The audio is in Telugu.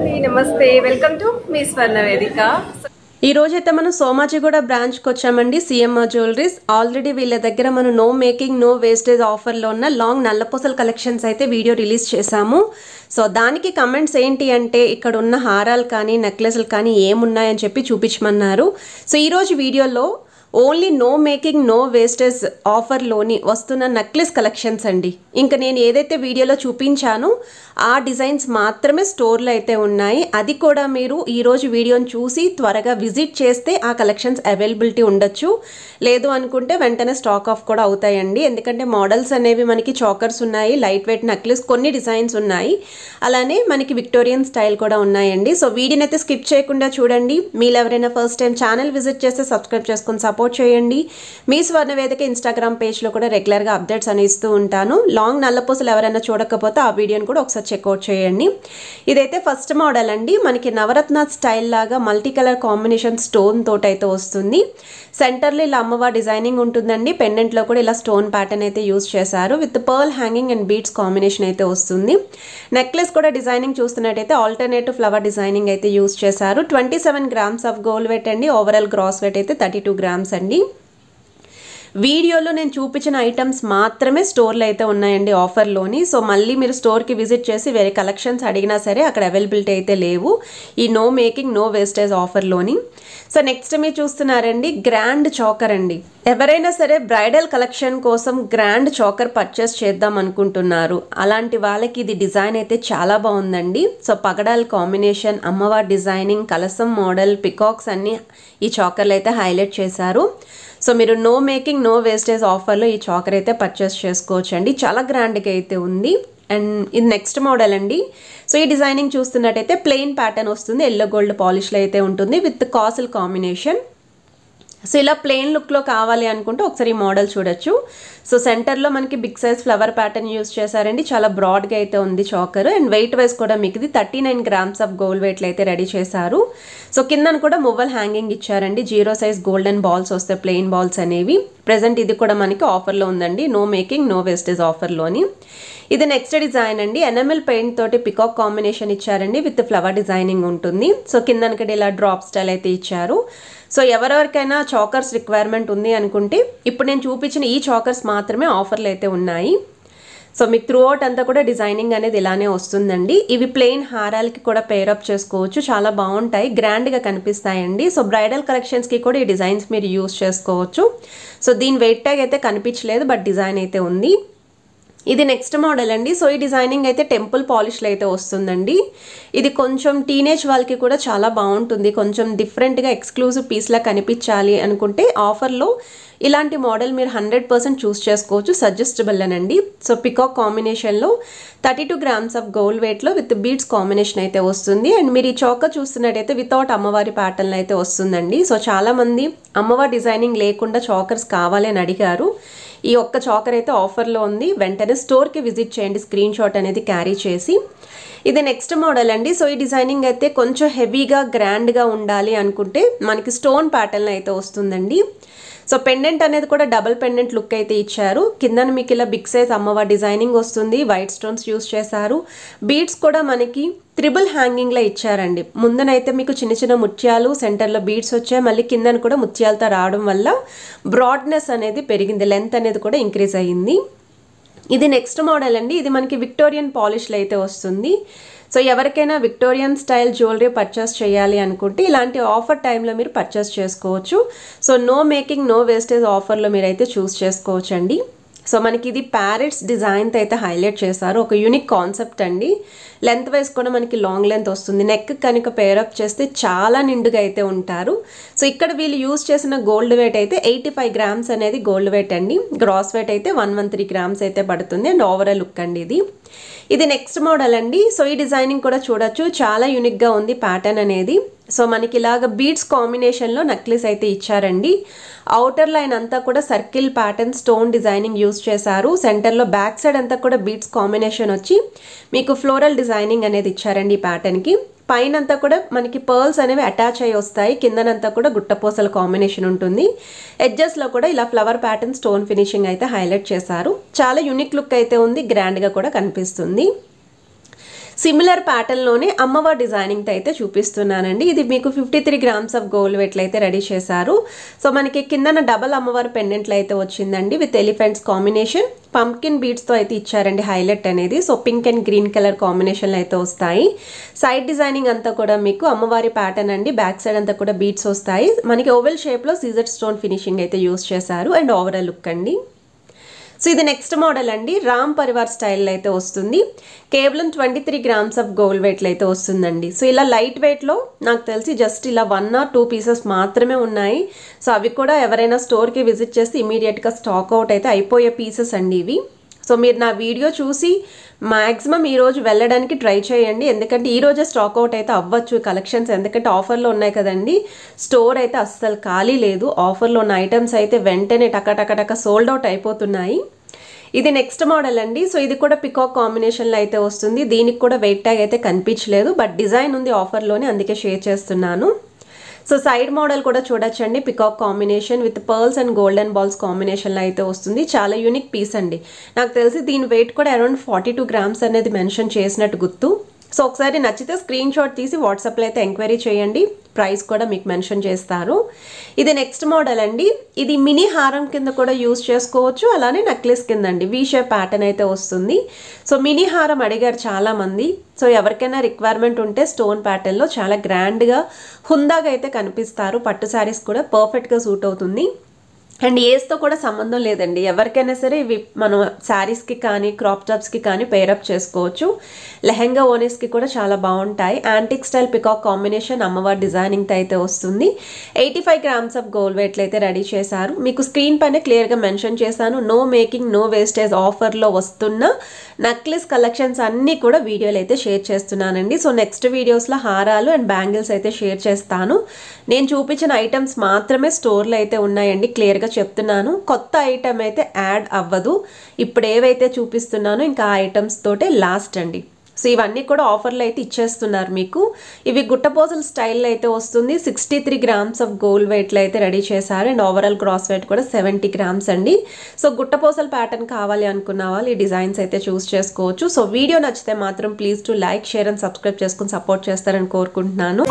అండి నమస్తే వెల్కమ్ టు మీ స్వర్ణ వేదిక ఈ రోజు అయితే మనం సోమాజిగూడ బ్రాంచ్ కి వచ్చామండి సిఎంఆర్ జ్యువెలరీస్ ఆల్రెడీ వీళ్ళ దగ్గర మనం no making no wastage offer లో ఉన్న లాంగ్ నల్లపూసల కలెక్షన్స్ అయితే వీడియో రిలీజ్ చేశాము సో దానికి కమెంట్స్ ఏంటి అంటే ఇక్కడ ఉన్న హారాలు కానీ నెక్లెస్లు కానీ ఏమున్నాయని చెప్పి చూపించమన్నారు సో ఈ రోజు వీడియోలో only no making no wastage ఆఫర్లోని వస్తున్న నెక్లెస్ కలెక్షన్స్ అండి ఇంకా నేను ఏదైతే వీడియోలో చూపించానో ఆ డిజైన్స్ మాత్రమే స్టోర్లో అయితే ఉన్నాయి అది కూడా మీరు ఈరోజు వీడియోని చూసి త్వరగా విజిట్ చేస్తే ఆ కలెక్షన్స్ అవైలబిలిటీ ఉండొచ్చు లేదు అనుకుంటే వెంటనే స్టాక్ ఆఫ్ కూడా అవుతాయండి ఎందుకంటే మోడల్స్ అనేవి మనకి చాకర్స్ ఉన్నాయి లైట్ వెయిట్ నెక్లెస్ కొన్ని డిజైన్స్ ఉన్నాయి అలానే మనకి విక్టోరియన్ స్టైల్ కూడా ఉన్నాయండి సో వీడియోని అయితే స్కిప్ చేయకుండా చూడండి మీరు ఎవరైనా ఫస్ట్ టైం ఛానల్ విజిట్ చేస్తే సబ్స్క్రైబ్ చేసుకొని సపోర్ట్ చేయండి మీ స్వర్ణ వేదిక ఇన్స్టాగ్రామ్ పేజ్లో కూడా రెగ్యులర్గా అప్డేట్స్ అని ఇస్తూ ఉంటాను లాంగ్ నల్లపూసలు ఎవరైనా చూడకపోతే ఆ వీడియోని కూడా ఒకసారి చెక్అవుట్ చేయండి ఇదైతే ఫస్ట్ మోడల్ అండి మనకి నవరత్న స్టైల్ లాగా మల్టీ కలర్ కాంబినేషన్ స్టోన్ తోటి అయితే వస్తుంది సెంటర్లో ఇలా అమ్మవారి డిజైనింగ్ ఉంటుందండి పెండెంట్లో కూడా ఇలా స్టోన్ ప్యాటర్న్ అయితే యూస్ చేశారు with pearl hanging and beads combination అయితే వస్తుంది నెక్లెస్ కూడా డిజైనింగ్ చూస్తున్నట్టయితే ఆల్టర్నేటివ్ ఫ్లవర్ డిజైనింగ్ అయితే యూస్ చేశారు 27 గ్రామ్స్ ఆఫ్ గోల్డ్ వెయిట్ అండి ఓవరాల్ గ్రాస్ వెయిట్ అయితే 32 గ్రామ్స్ అండి వీడియోలో నేను చూపించిన ఐటమ్స్ మాత్రమే స్టోర్లో అయితే ఉన్నాయండి ఆఫర్లోని సో మళ్ళీ మీరు స్టోర్కి విజిట్ చేసి వేరే కలెక్షన్స్ అడిగినా సరే అక్కడ అవైలబిలిటీ అయితే లేవు ఈ నో మేకింగ్ నో వేస్టేజ్ ఆఫర్లోని సో నెక్స్ట్ మీరు చూస్తున్నారండి గ్రాండ్ చాకర్ అండి ఎవరైనా సరే బ్రైడల్ కలెక్షన్ కోసం గ్రాండ్ చాకర్ పర్చేస్ చేద్దాం అనుకుంటున్నారు అలాంటి వాళ్ళకి ఇది డిజైన్ అయితే చాలా బాగుందండి సో పగడాల్ కాంబినేషన్ అమ్మవారి డిజైనింగ్ కలసం మోడల్ పికాక్స్ అన్ని ఈ చాకర్లు అయితే హైలైట్ చేశారు సో మీరు నో మేకింగ్ నో వేస్టేజ్ ఆఫర్లో ఈ చాకర్ అయితే పర్చేస్ చేసుకోవచ్చు అండి చాలా గ్రాండ్గా అయితే ఉంది అండ్ ఇది నెక్స్ట్ మోడల్ అండి సో ఈ డిజైనింగ్ చూస్తున్నట్టయితే ప్లెయిన్ ప్యాటర్న్ వస్తుంది ఎల్లో గోల్డ్ పాలిష్లో అయితే ఉంటుంది విత్ కాసుల్ కాంబినేషన్ సో ఇలా ప్లెయిన్ లుక్లో కావాలి అనుకుంటే ఒకసారి ఈ మోడల్ చూడొచ్చు సో సెంటర్లో మనకి big size flower pattern use చేశారండి చాలా బ్రాడ్గా అయితే ఉంది చాకర్ అండ్ వెయిట్ వైజ్ కూడా మీకు ఇది 39 గ్రామ్స్ ఆఫ్ గోల్డ్ వెయిట్లు అయితే రెడీ చేశారు సో కిందన కూడా మువ్వల్ హ్యాంగింగ్ ఇచ్చారండి 0 సైజ్ గోల్డెన్ బాల్స్ వస్తాయి ప్లెయిన్ బాల్స్ అనేవి ప్రెసెంట్ ఇది కూడా మనకి ఆఫర్లో ఉందండి నో మేకింగ్ నో వేస్టేజ్ ఆఫర్లోని ఇది నెక్స్ట్ డిజైన్ అండి ఎనమెల్ పెయింట్ తోటి పికాక్ కాంబినేషన్ ఇచ్చారండి విత్ ఫ్లవర్ డిజైనింగ్ ఉంటుంది సో కిందనకటి ఇలా డ్రాప్ స్టైల్ అయితే ఇచ్చారు సో ఎవరెవరికైనా చాకర్స్ రిక్వైర్మెంట్ ఉంది అనుకుంటే ఇప్పుడు నేను చూపించిన ఈ చాకర్స్ మాత్రమే ఆఫర్లు అయితే ఉన్నాయి సో మీకు త్రూ అవుట్ అంతా కూడా డిజైనింగ్ అనేది ఇలానే వస్తుందండి ఇవి ప్లెయిన్ హారాలకి కూడా పేరప్ చేసుకోవచ్చు చాలా బాగుంటాయి గ్రాండ్గా కనిపిస్తాయండి సో బ్రైడల్ కలెక్షన్స్కి కూడా ఈ డిజైన్స్ మీరు యూస్ చేసుకోవచ్చు సో దీని వెయిట్ ట్యాగ్ అయితే కనిపించలేదు బట్ డిజైన్ అయితే ఉంది ఇది నెక్స్ట్ మోడల్ అండి సో ఈ డిజైనింగ్ అయితే టెంపుల్ పాలిష్లో అయితే వస్తుందండి ఇది కొంచెం టీనేజ్ వాళ్ళకి కూడా చాలా బాగుంటుంది కొంచెం డిఫరెంట్గా ఎక్స్క్లూజివ్ పీస్లా కనిపించాలి అనుకుంటే ఆఫర్లో ఇలాంటి మోడల్ మీరు 100% చూస్ చేసుకోవచ్చు సజెస్టబుల్ అనండి సో పికాక్ కాంబినేషన్లో 32 గ్రామ్స్ ఆఫ్ గోల్డ్ వెయిట్లో విత్ బీడ్స్ కాంబినేషన్ అయితే వస్తుంది అండ్ మీరు ఈ చౌక చూస్తున్నట్టయితే వితౌట్ అమ్మవారి ప్యాటర్న్ అయితే వస్తుందండి సో చాలామంది అమ్మవారి డిజైనింగ్ లేకుండా చాకర్స్ కావాలి అని అడిగారు ఈ ఒక్క చాకర్ అయితే ఆఫర్లో ఉంది వెంటనే స్టోర్కి విజిట్ చేయండి స్క్రీన్ షాట్ అనేది క్యారీ చేసి ఇది నెక్స్ట్ మోడల్ అండి సో ఈ డిజైనింగ్ అయితే కొంచెం హెవీగా గ్రాండ్గా ఉండాలి అనుకుంటే మనకి స్టోన్ ప్యాటర్న్ అయితే వస్తుందండి సో పెండెంట్ అనేది కూడా డబుల్ పెండెంట్ లుక్ అయితే ఇచ్చారు కిందన మీకు ఇలా బిగ్ సైజ్ అమ్మవారి డిజైనింగ్ వస్తుంది వైట్ స్టోన్స్ యూస్ చేశారు బీడ్స్ కూడా మనకి త్రిబుల్ హ్యాంగింగ్లో ఇచ్చారండి ముందనైతే మీకు చిన్న చిన్న ముత్యాలు సెంటర్లో బీడ్స్ వచ్చాయి మళ్ళీ కిందన కూడా ముత్యాలతో రావడం వల్ల బ్రాడ్నెస్ అనేది పెరిగింది లెంత్ అనేది కూడా ఇంక్రీజ్ అయ్యింది ఇది నెక్స్ట్ మోడల్ అండి ఇది మనకి విక్టోరియన్ పాలిష్లో అయితే వస్తుంది సో ఎవరికైనా విక్టోరియన్ స్టైల్ జ్యువెలరీ పర్చేస్ చేయాలి అనుకుంటే ఇలాంటి ఆఫర్ టైంలో మీరు పర్చేస్ చేసుకోవచ్చు so no making no wastage ఆఫర్లో మీరైతే చూస్ చేసుకోవచ్చు అండి సో మనకి ఇది ప్యారెట్స్ డిజైన్తో అయితే హైలైట్ చేశారు ఒక యూనిక్ కాన్సెప్ట్ అండి లెంత్ వైజ్ కూడా మనకి లాంగ్ లెంత్ వస్తుంది నెక్ కనుక పేరప్ చేస్తే చాలా నిండుగా అయితే ఉంటారు సో ఇక్కడ వీళ్ళు యూజ్ చేసిన గోల్డ్ వెయిట్ అయితే 85 గ్రామ్స్ అనేది గోల్డ్ వెయిట్ అండి గ్రాస్ వెయిట్ అయితే 113 గ్రామ్స్ అయితే పడుతుంది అండ్ ఓవరాల్ లుక్ అండి ఇది నెక్స్ట్ మోడల్ అండి సో ఈ డిజైనింగ్ కూడా చూడొచ్చు చాలా యూనిక్గా ఉంది ప్యాటర్న్ అనేది సో మనకి ఇలాగ బీడ్స్ కాంబినేషన్లో నెక్లెస్ అయితే ఇచ్చారండి అవుటర్ లైన్ అంతా కూడా circle pattern stone designing use చేశారు సెంటర్లో బ్యాక్ సైడ్ అంతా కూడా బీడ్స్ కాంబినేషన్ వచ్చి మీకు ఫ్లోరల్ డిజైనింగ్ అనేది ఇచ్చారండి ఈ ప్యాటర్న్కి పైన అంతా కూడా మనకి పర్ల్స్ అనేవి అటాచ్ అయ్యి వస్తాయి కిందనంతా కూడా గుట్టపూసల కాంబినేషన్ ఉంటుంది ఎడ్జెస్లో కూడా ఇలా ఫ్లవర్ ప్యాటర్న్ స్టోన్ ఫినిషింగ్ అయితే హైలైట్ చేశారు చాలా యూనిక్ లుక్ అయితే ఉంది గ్రాండ్గా కూడా కనిపిస్తుంది సిమిలర్ ప్యాటర్న్లోనే అమ్మవారి డిజైనింగ్తో అయితే చూపిస్తున్నానండి. ఇది మీకు 53 గ్రామ్స్ ఆఫ్ గోల్డ్ వెయిట్లో అయితే రెడీ చేశారు. సో మనకి కిందన డబల్ అమ్మవారి పెండెంట్లు అయితే వచ్చిందండి విత్ ఎలిఫెంట్స్ కాంబినేషన్. పంప్కిన్ బీడ్స్తో అయితే ఇచ్చారండి హైలైట్ అనేది. So pink and green colour కాంబినేషన్లో అయితే వస్తాయి. సైడ్ డిజైనింగ్ అంతా కూడా మీకు అమ్మవారి ప్యాటర్న్ అండి. బ్యాక్ సైడ్ అంతా కూడా బీడ్స్ వస్తాయి. మనకి ఓవెల్ షేప్లో సీజర్ స్టోన్ ఫినిషింగ్ అయితే యూస్ చేశారు అండ్ ఓవరాల్ లుక్ అండి. సో ఇది నెక్స్ట్ మోడల్ అండి. రామ్ పరివార్ స్టైల్లో అయితే వస్తుంది. కేవలం 23 గ్రామ్స్ ఆఫ్ గోల్డ్ వెయిట్లో అయితే వస్తుందండి. సో ఇలా లైట్ వెయిట్లో నాకు తెలిసి జస్ట్ ఇలా 1 or 2 పీసెస్ మాత్రమే ఉన్నాయి. సో అవి కూడా ఎవరైనా స్టోర్కి విజిట్ చేస్తే ఇమీడియట్గా స్టాక్ అవుట్ అయితే అయిపోయే పీసెస్ అండి ఇవి. సో మీరు నా వీడియో చూసి మ్యాక్సిమం ఈరోజు వెళ్ళడానికి ట్రై చేయండి. ఎందుకంటే ఈరోజే స్టాక్ అవుట్ అయితే అవ్వచ్చు కలెక్షన్స్. ఎందుకంటే ఆఫర్లో ఉన్నాయి కదండి. స్టోర్ అయితే అస్సలు ఖాళీ లేదు. ఆఫర్లో ఉన్న ఐటమ్స్ అయితే వెంటనే టక సోల్డ్ అవుట్ అయిపోతున్నాయి. ఇది నెక్స్ట్ మోడల్ అండి. సో ఇది కూడా పికాక్ కాంబినేషన్లో అయితే వస్తుంది. దీనికి కూడా వెయిట్ ట్యాగ్ అయితే కనిపించలేదు, బట్ డిజైన్ ఉంది ఆఫర్లోనే, అందుకే షేర్ చేస్తున్నాను. సో సైడ్ మోడల్ కూడా చూడొచ్చండి. Peacock combination with pearls and golden balls కాంబినేషన్లో అయితే వస్తుంది. చాలా యూనిక్ పీస్ అండి. నాకు తెలిసి దీని వెయిట్ కూడా అరౌండ్ 42 గ్రామ్స్ అనేది మెన్షన్ చేసినట్టు గుర్తు. సో ఒకసారి నచ్చితే స్క్రీన్ షాట్ తీసి వాట్సాప్లో అయితే ఎంక్వైరీ చేయండి. ప్రైస్ కూడా మీకు మెన్షన్ చేస్తారు. ఇది నెక్స్ట్ మోడల్ అండి. ఇది మినీ హారం కింద కూడా యూజ్ చేసుకోవచ్చు, అలానే నెక్లెస్ కింద అండి. వీ షేప్ ప్యాటర్న్ అయితే వస్తుంది. సో మినీ హారం అడిగారు చాలామంది. సో ఎవరికైనా రిక్వైర్మెంట్ ఉంటే స్టోన్ ప్యాటర్న్లో చాలా గ్రాండ్గా హుందాగా అయితే కనిపిస్తారు. పట్టు శారీస్ కూడా పర్ఫెక్ట్గా సూట్ అవుతుంది. అండ్ ఏజ్తో కూడా సంబంధం లేదండి. ఎవరికైనా సరే ఇవి మనం శారీస్కి కానీ క్రాప్ టాప్స్కి కానీ పేరప్ చేసుకోవచ్చు. లెహెంగా ఓనీస్కి కూడా చాలా బాగుంటాయి. యాంటిక్ స్టైల్ పికాక్ కాంబినేషన్ అమ్మవారి డిజైనింగ్తో అయితే వస్తుంది. 85 గ్రామ్స్ ఆఫ్ గోల్డ్ వెయిట్లో అయితే రెడీ చేశారు. మీకు స్క్రీన్ పైన క్లియర్గా మెన్షన్ చేశాను. నో మేకింగ్ నో వేస్టేజ్ ఆఫర్లో వస్తున్న నెక్లెస్ కలెక్షన్స్ అన్నీ కూడా వీడియోలు అయితే షేర్ చేస్తున్నానండి. సో నెక్స్ట్ వీడియోస్లో హారాలు అండ్ బ్యాంగిల్స్ అయితే షేర్ చేస్తాను. నేను చూపించిన ఐటమ్స్ మాత్రమే స్టోర్లో అయితే ఉన్నాయండి. క్లియర్గా చెప్తున్నాను. కొత్త ఐటమ్ అయితే యాడ్ అవ్వదు. ఇప్పుడు ఏవైతే చూపిస్తున్నానో ఇంకా ఆ ఐటమ్స్ తోటే లాస్ట్ అండి. సో ఇవన్నీ కూడా ఆఫర్లో అయితే ఇచ్చేస్తున్నారు మీకు. ఇవి గుట్టపోసల స్టైల్లో అయితే వస్తుంది. 63 గ్రామ్స్ ఆఫ్ గోల్డ్ వెయిట్లో అయితే రెడీ చేశారు. అండ్ ఓవరాల్ గ్రాస్ వెయిట్ కూడా 70 గ్రామ్స్ అండి. సో గుట్టపోసల ప్యాటర్న్ కావాలి అనుకున్న వాళ్ళు ఈ డిజైన్స్ అయితే చూస్ చేసుకోవచ్చు. సో వీడియో నచ్చితే మాత్రం please to like share and subscribe చేసుకుని సపోర్ట్ చేస్తారని కోరుకుంటున్నాను.